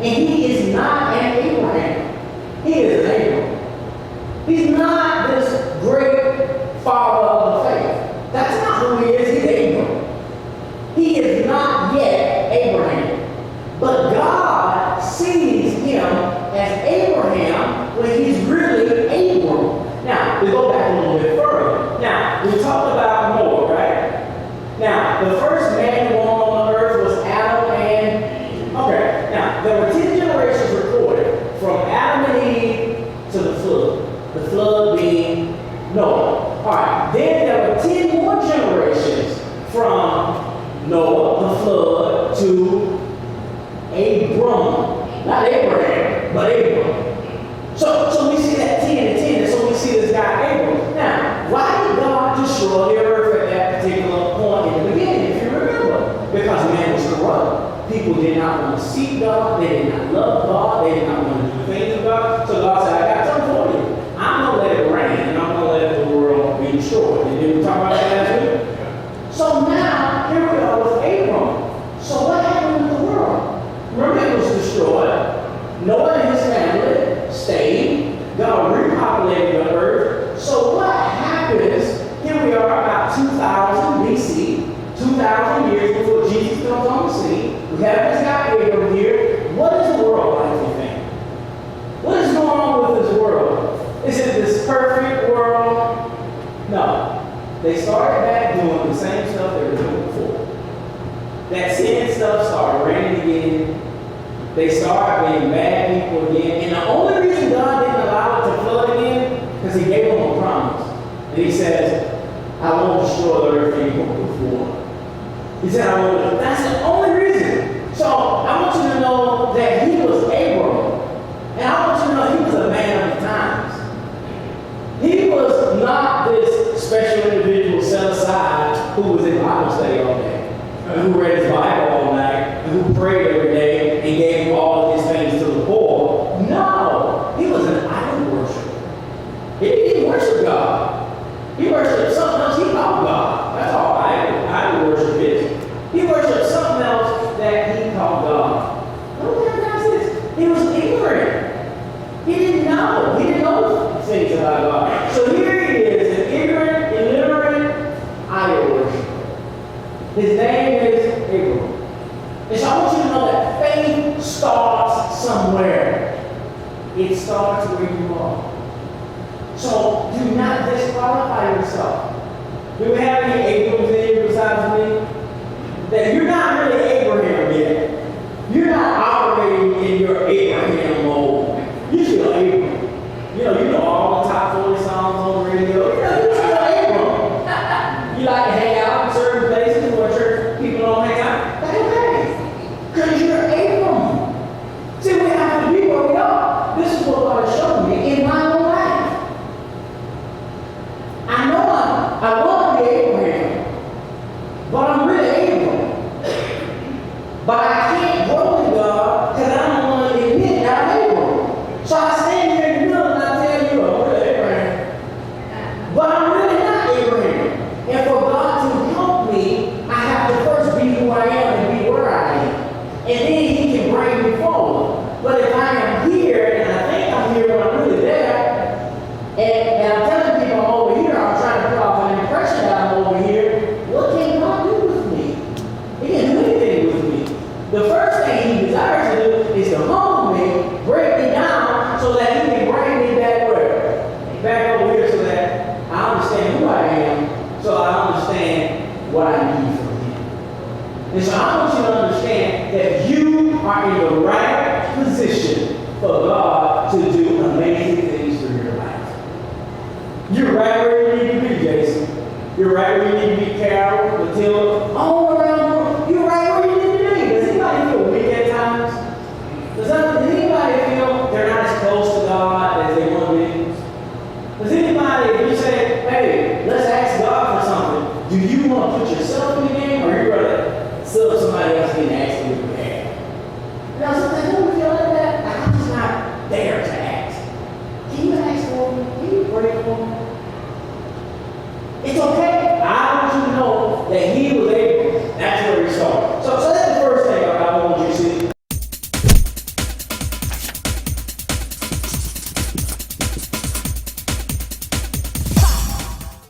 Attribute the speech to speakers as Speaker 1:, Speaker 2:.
Speaker 1: And he is not an Abraham. He is an Abram. He's not this great father of the faith. That's not who he is. He's Abram. He is not yet Abraham. But God sees him as Abraham when he's really Abram. Now, we go back a little bit further. Now, we talked about Noah, right? Now, the first man and woman on the earth was Adam and... Okay, now, there were 10 generations recorded from Adam and Eve to the flood. The flood being Noah. All right, then there were 10 more generations from Noah, the flood, to Abram. Not Abraham, but Abram. So we see that 10 and 10, and so we see this guy Abram. Now, why did God destroy the earth at that particular point in the beginning, if you remember? Because man was corrupt. People did not want to seek God. They did not love God. They did not want to do things of God. So God said, I got something for you. I'm going to let it rain, and I'm going to let the world be destroyed. And then we talk about that last week. So now, here we are with Abram. So what happened with the world? Remember, it was destroyed. Noah and his family stayed. God repopulated the earth. So what happens? Here we are about 2000 BC, 2,000 years before Jesus comes on the scene. We have this guy Abram here. What is the world like, you think? What is going on with this world? Is it this perfect world? No. They started back doing the same stuff they were doing before. That sin stuff started raining again. They started being bad people again. And the only reason God didn't allow it to flood again, because he gave them a promise. And he says, I won't destroy the earth anymore before. He said, I won't. That's the only reason. So I want you to know that he was Abram. And I want you to know he was a man of the times. He was not this special individual set aside who was in Bible study all day, and who read his Bible all night, and who prayed every day and gave all of his things to the poor. No, he was an idol worshiper. He didn't worship God. He worshiped something else he called God. That's all idol worship is. He worshiped something else that he called God. What kind of guy is this? He was ignorant. He didn't know. He didn't know things about God. So here he is, an ignorant, illiterate idol worshiper. His name is Abram. And so I want you to know that faith starts somewhere. It starts where you are. So do not disqualify yourself. Do we have any Abrams here besides me? That you're not really Abraham yet. You're not operating in your Abraham mode. You're still Abram. You know all the top 40 songs on the radio. You're still Abram. You like to hang out in certain places where church people don't hang out. That's okay. Because you're Abram. See, we have to be where we are. This is what God has shown me in my own life. I know I want to be Abraham, but I'm really Abram. But I can't grow in God because I don't want to admit that I'm Abram. So I stand here in the middle and I tell you, I'm really Abraham. But I'm really not Abraham. And for God to help me, I have to first be who I am and be where I am. And then he can bring me forward. But if I am here and I think I'm here when I'm really there, and I'm telling people I'm over here, I'm trying to put off an impression that I'm over here, what can God do with me? He can't do anything with me. The first thing he desires to do is to humble me, break me down, so that he can bring me back where? Back over here so that I understand who I am, so I understand what I need from him. And so I want you to understand that you are in the right position for God to do amazing things for your life. You're right where you need to be, Jason. You're right where you need to be, Carol, Matilda, all around. You're right where you need to be. Does anybody feel weak at times? Does anybody feel they're not as close to God as they want to be? Does anybody, if you say, hey, let's ask God for something, do you want to put yourself in the game, or are you rather serve somebody else and ask you to ask? Now, sometimes when we feel like that, I'm just not there to ask. Can you ask for me? Can you pray for me?